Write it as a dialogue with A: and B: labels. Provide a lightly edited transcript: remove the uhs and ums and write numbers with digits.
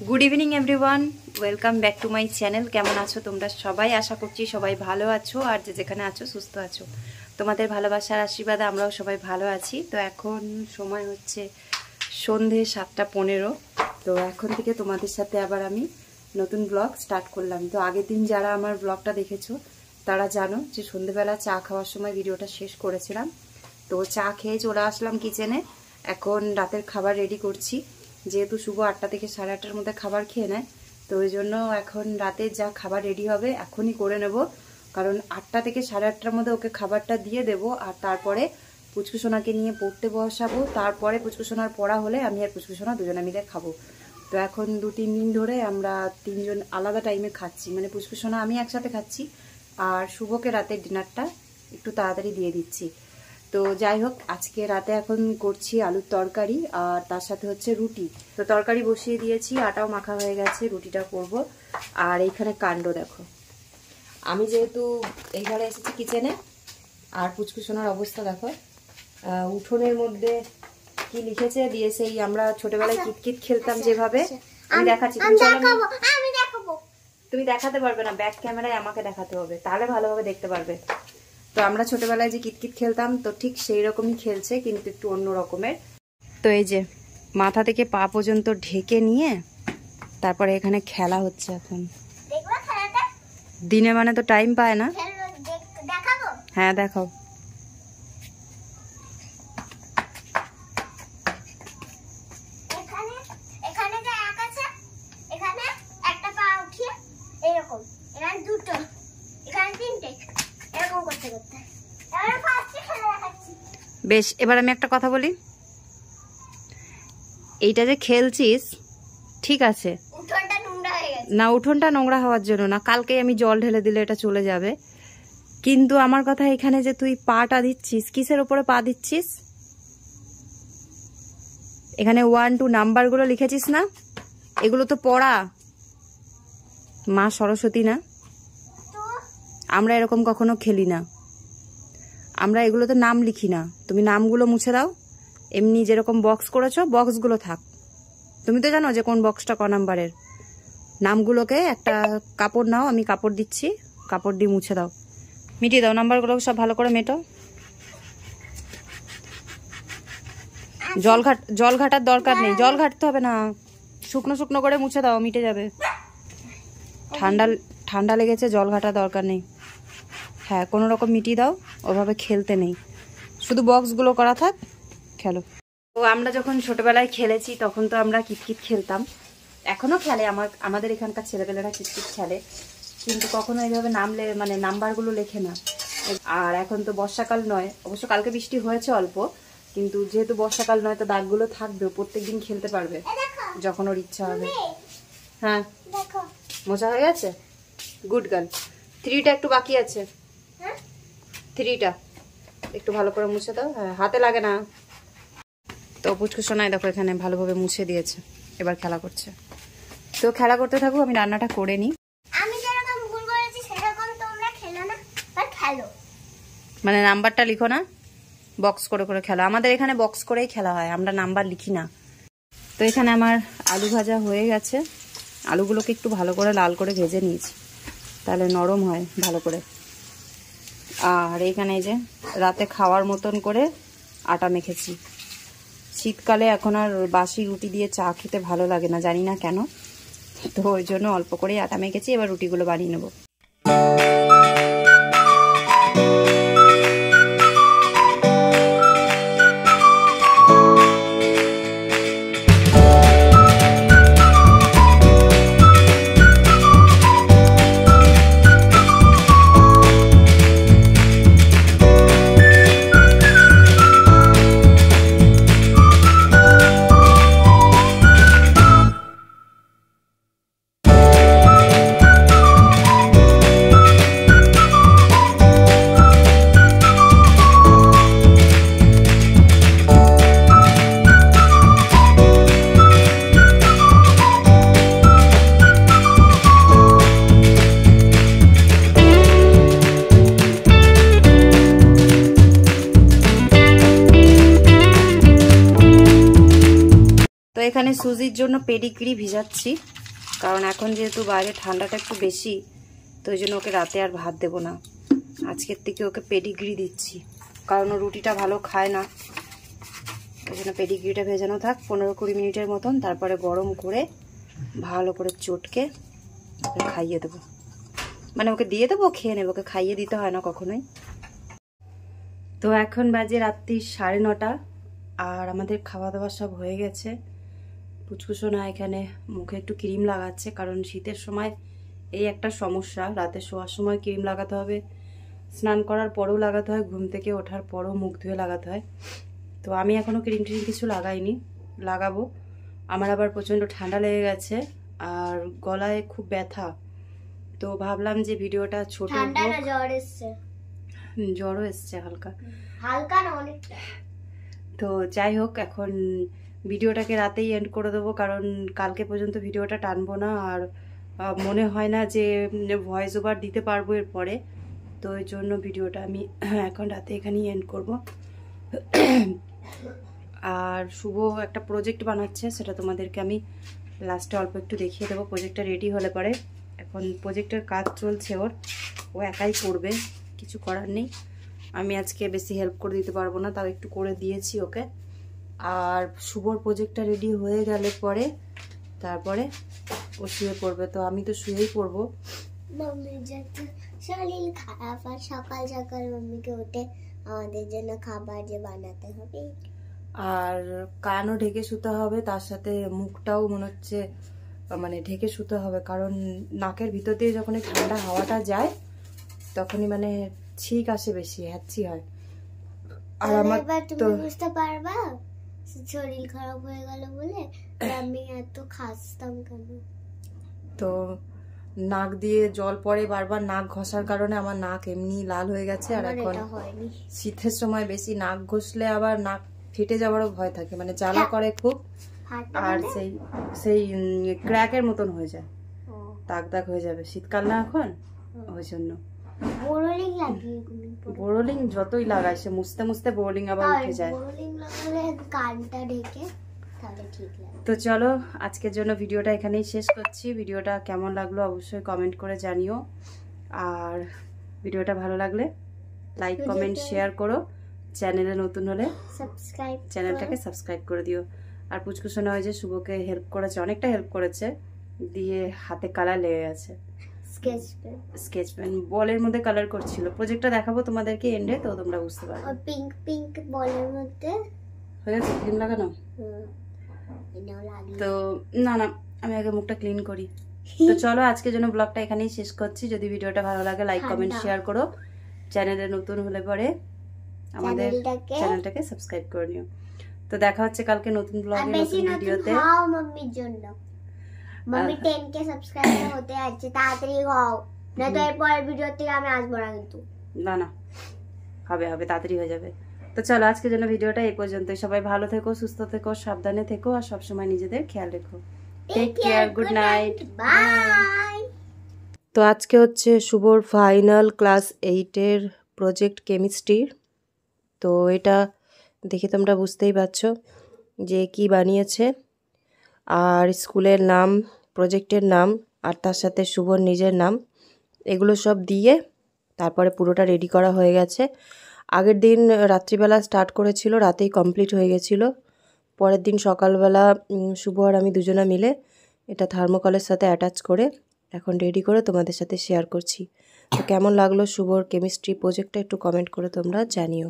A: Good evening everyone, welcome back to my channel. কেমন আছো তোমরা সবাই? আশা করছি সবাই ভালো আছো, আর যে যেখানে আছো সুস্থ আছো। তোমাদের ভালোবাসার আশীর্বাদে আমরাও সবাই ভালো আছি। তো এখন সময় হচ্ছে সন্ধে 7:15। তো এখন থেকে তোমাদের সাথে আবার আমি নতুন ব্লগ স্টার্ট করলাম। তো আগের দিন যারা আমার ব্লগটা দেখেছো তারা জানো যে সন্ধেবেলা চা খাওয়ার সময় ভিডিওটা শেষ করেছিলাম। তো চা খেয়ে চলে আসলাম কিচেনে। এখন রাতের খাবার রেডি করছি, যেহেতু শুভ 8টা থেকে 8:30-র মধ্যে খাবার খেয়ে নেয়। তো ওই জন্য এখন রাতে যা খাবার রেডি হবে এখনই করে নেব, কারণ 8টা থেকে 8:30-র মধ্যে ওকে খাবারটা দিয়ে দেবো। আর তারপরে পুচকুসোনাকে নিয়ে পড়তে বসাবো। তারপরে পুচকুসোনার পড়া হলে আমি আর পুচকুসোনা দুজনে মিলে খাবো। তো এখন 2-3 দিন ধরে আমরা 3জন আলাদা টাইমে খাচ্ছি, মানে পুচকুসোনা আমি একসাথে খাচ্ছি, আর শুভকে রাতের ডিনারটা একটু তাড়াতাড়ি দিয়ে দিচ্ছি। তো যাই হোক, আজকে রাতে এখন করছি আলুর তরকারি, আর তার সাথে হচ্ছে রুটি। তো তরকারি বসিয়ে দিয়েছি, আটাও মাখা হয়ে গেছে, রুটিটা করব। আর এইখানে কাণ্ড দেখো, আমি যেহেতু এই ঘরে এসেছি কিচেনে, আর পুচকুসোনার অবস্থা দেখো। উঠোনের মধ্যে কি লিখেছে দিয়ে, সেই আমরা ছোটবেলায় কিতকিত খেলতাম যেভাবে, আমি দেখাচ্ছি। তুমি দেখাতে পারবে না, ব্যাক ক্যামেরায় আমাকে দেখাতে হবে, তাহলে ভালোভাবে দেখতে পারবে। তো আমরা ছোটবেলায় যে কিতকিত খেলতাম, তো ঠিক সেই রকমই খেলছে, কিন্তু একটু অন্য রকমের। তো এই যে মাথা থেকে পা পর্যন্ত ঢেকে নিয়ে তারপরে এখানে খেলা হচ্ছে। এখন দিনে মানে তো টাইম পায় না। হ্যাঁ দেখাও। বেশ, এবার আমি একটা কথা বলি। এইটা যে খেলছিস ঠিক আছে না, উঠোনটা নোংরা হওয়ার জন্য না, কালকে আমি জল ঢেলে দিলে এটা চলে যাবে। কিন্তু আমার কথা, এখানে যে তুই পাটা দিচ্ছিস, কিসের উপরে পা দিচ্ছিস? এখানে 1-2 নাম্বারগুলো লিখেছিস না, এগুলো তো পড়া। মা সরস্বতী না, আমরা এরকম কখনো খেলি না, আমরা এগুলোতে নাম লিখি না। তুমি নামগুলো মুছে দাও, এমনি যেরকম বক্স করেছো বক্সগুলো থাক। তুমি তো জানো যে কোন বক্সটা ক নাম্বারের। নামগুলোকে একটা কাপড় নাও, আমি কাপড় দিচ্ছি, কাপড় দিয়ে মুছে দাও, মিটিয়ে দাও। নাম্বারগুলো সব ভালো করে মেটো। জল ঘাটার দরকার নেই, জল ঘাটতে হবে না, শুকনো শুকনো করে মুছে দাও, মিটে যাবে। ঠান্ডা লেগেছে, জল ঘাটার দরকার নেই। হ্যাঁ, কোনো রকম মিটিয়ে দাও, ওভাবে খেলতে নেই, শুধু বক্সগুলো করা থাক, খেলো। তো আমরা যখন ছোটবেলায় খেলেছি তখন তো আমরা কিতকিত খেলতাম, এখনো খেলে আমাদের এখানকার ছেলেপেলেরা কিতকিত খেলে, কিন্তু কখনো এইভাবে মানে নাম্বারগুলো লেখে না। আর এখন তো বর্ষাকাল নয়, অবশ্য কালকে বৃষ্টি হয়েছে অল্প, কিন্তু যেহেতু বর্ষাকাল নয় তো দাগগুলো থাকবে, প্রত্যেকদিন খেলতে পারবে যখন ওর ইচ্ছা হবে। হ্যাঁ মোছা হয়ে গেছে, গুড গার্ল। 3টা একটু বাকি আছে, 3টা একটু ভালো করে মুছে দাও। হ্যাঁ, হাতে লাগে না। তো পুচকুসোনায় দেখো এখানে ভালোভাবে মুছে দিয়েছে, এবার খেলা করছে। তো খেলা করতে থাকো, আমি রান্নাটা করে নিই। মানে নাম্বারটা লিখো না, বক্স করে করে খেলো। আমাদের এখানে বক্স করেই খেলা হয়, আমরা নাম্বার লিখি না। তো এখানে আমার আলু ভাজা হয়ে গেছে, আলুগুলোকে একটু ভালো করে লাল করে ভেজে নিয়েছি, তাহলে নরম হয় ভালো করে। আর এখানে যে রাতে খাওয়ার মতন করে আটা মেখেছি। শীতকালে এখন আর বাসি রুটি দিয়ে চা খেতে ভালো লাগে না, জানি না কেন, তো ওই জন্য অল্প করেই আটা মেখেছি। এবার রুটিগুলো বানিয়ে নেবো। সুজির জন্য পেডিগ্রি ভিজাচ্ছি, কারণ এখন যেহেতু বাইরে ঠান্ডাটা একটু বেশি, তো ওই জন্য ওকে রাতে আর ভাত দেবো না, আজকের থেকে ওকে পেডিগ্রি দিচ্ছি, কারণ ও রুটিটা ভালো খায় না। ওই জন্য পেডিগ্রিটা ভেজানো থাক 15-20 মিনিটের মতন, তারপরে গরম করে ভালো করে চটকে ওকে খাইয়ে দেবো, মানে ওকে দিয়ে দেবো, খেয়ে নেবো, ওকে খাইয়ে দিতে হয় না কখনোই। তো এখন বাজে রাত্রি 9:30, আর আমাদের খাওয়া দাওয়া সব হয়ে গেছে। পুচকুসোনা এখানে মুখে একটু ক্রিম লাগাচ্ছে, কারণ শীতের সময় এই একটা সমস্যা, রাতে শোয়ার সময় ক্রিম লাগাতে হবে, স্নান করার পরেও লাগাতে হয়, ঘুম থেকে ওঠার পরেও মুখ ধুয়ে লাগাতে হয়। তো আমি এখনও ক্রিম ট্রিম কিছু লাগাইনি, লাগাবো। আমার আবার প্রচণ্ড ঠান্ডা লেগে গেছে আর গলায় খুব ব্যথা, তো ভাবলাম যে ভিডিওটা ছোট হোক। জ্বরও এসছে হালকা হালকা না অনেকটা। তো যাই হোক, এখন ভিডিওটাকে রাতেই এন্ড করে দেবো, কারণ কালকে পর্যন্ত ভিডিওটা টানবো না, আর মনে হয় না যে ভয়েস ওভার দিতে পারবো এরপরে, তো ওই জন্য ভিডিওটা আমি এখন রাতে এখানেই এন্ড করব। আর শুভ একটা প্রজেক্ট বানাচ্ছে, সেটা তোমাদেরকে আমি লাস্টে অল্প একটু দেখিয়ে দেবো। প্রজেক্টটা রেডি হলে পরে, এখন প্রজেক্টের কাজ চলছে ওর, ও একাই করবে, কিছু করার নেই। আমি আজকে বেশি হেল্প করে দিতে পারবো না, তাও একটু করে দিয়েছি ওকে। আর শুভর প্রজেক্টটা রেডি হয়ে গেলে পরে তারপরে ও শুয়ে পড়বে, তো আমি তো শুয়েই পড়বো।
B: মাম্মির যাতে শরীর খারাপ, আর সকাল সকাল মাম্মিকে উঠে আমাদের জন্য খাবার যে বানাতে হবে,
A: আর কানও ঢেকে শুতে হবে, তার সাথে মুখটাও মনে হচ্ছে মানে ঢেকে শুতে হবে, কারণ নাকের ভিতর দিয়ে যখন ঠান্ডা হাওয়াটা যায় তখনই মানে ছিক আসে, বেশি হ্যাঁচি হয়। আর আমার তো
B: বুঝতে পারবা শরীর খারাপ হয়ে গেল বলে আমি এত খাসতাম কেন।
A: তো নাক দিয়ে জল পড়ে বারবার, নাক ঘষার কারণে আমার নাক এমনি লাল হয়ে গেছে। আর এখন শীতের সময় বেশি নাক ঘষলে আবার নাক ফেটে যাওয়ারও ভয় থাকে, মানে জ্বালা করে খুব, আর সেই সেই ক্র্যাকের মতন হয়ে যায়, দাগ দাগ হয়ে যাবে। শীতকাল না এখন, ওই জন্য বোরোলিং যতই লাগায় সে মুছতে মুছতে বোরোলিং আবার উঠে যায়। তো চলো, আজকের জন্য ভিডিওটা এখানেই শেষ করছি। ভিডিওটা কেমন লাগলো অবশ্যই কমেন্ট করে জানিও, আর ভিডিওটা ভালো লাগলে লাইক কমেন্ট শেয়ার করো, চ্যানেলে নতুন হলে চ্যানেলটাকে সাবস্ক্রাইব করে দিও। আর পুচকুসোনা হয় যে শুভকে হেল্প করেছে, অনেকটা হেল্প করেছে, দিয়ে হাতে কালার লেগে গেছে, স্কেচ পেন বলের মধ্যে কালার করছিল। প্রজেক্টটা দেখাবো তোমাদেরকে এন্ডে, তো তোমরা বুঝতে পারবে।
B: পিঙ্ক পিঙ্ক বলের মধ্যে
A: হয়ে গেছে ক্রিম লাগানো। তো না না, আমি আগে মুখটা ক্লিন করি। তো চলো, আজকের জন্য ব্লগটা এখানেই শেষ করছি। যদি ভিডিওটা ভালো লাগে লাইক কমেন্ট শেয়ার করো, চ্যানেলে নতুন হলে পরে আমাদের চ্যানেলটাকে সাবস্ক্রাইব করে নিও। তো দেখা হচ্ছে কালকে নতুন ব্লগে, নতুন ভিডিওতে।
B: মাম্মির জন্য মাম্মি 10K সাবস্ক্রাইবার হতে আছে, তাড়াতাড়ি হও, না তো এর পরের ভিডিও থেকে আমি আসবো না কিন্তু।
A: না না, হবে হবে, তাড়াতাড়ি হয়ে যাবে। তো চলো, আজকের জন্য ভিডিওটা এই পর্যন্তই। সবাই ভালো থেকো, সুস্থ থেকো, সাবধানে থেকো, আর সবসময় নিজেদের খেয়াল রেখো। Take care, good night, bye. তো আজকে হচ্ছে শুভর ফাইনাল ক্লাস 8-এর প্রজেক্ট কেমিস্ট্রির। তো এটা দেখে তোমরা বুঝতেই পারছো যে কি বানিয়েছে, আর স্কুলের নাম, প্রজেক্টের নাম, আর তার সাথে শুভর নিজের নাম, এগুলো সব দিয়ে তারপরে পুরোটা রেডি করা হয়ে গেছে। আগের দিন রাত্রিবেলা স্টার্ট করেছিল, রাতেই কমপ্লিট হয়ে গেছিলো। পরের দিন সকালবেলা শুভ আর আমি দুজনা মিলে এটা থার্মোকলের সাথে অ্যাটাচ করে এখন রেডি করে তোমাদের সাথে শেয়ার করছি। তো কেমন লাগলো শুভর কেমিস্ট্রি প্রজেক্টটা একটু কমেন্ট করে তোমরা জানিও।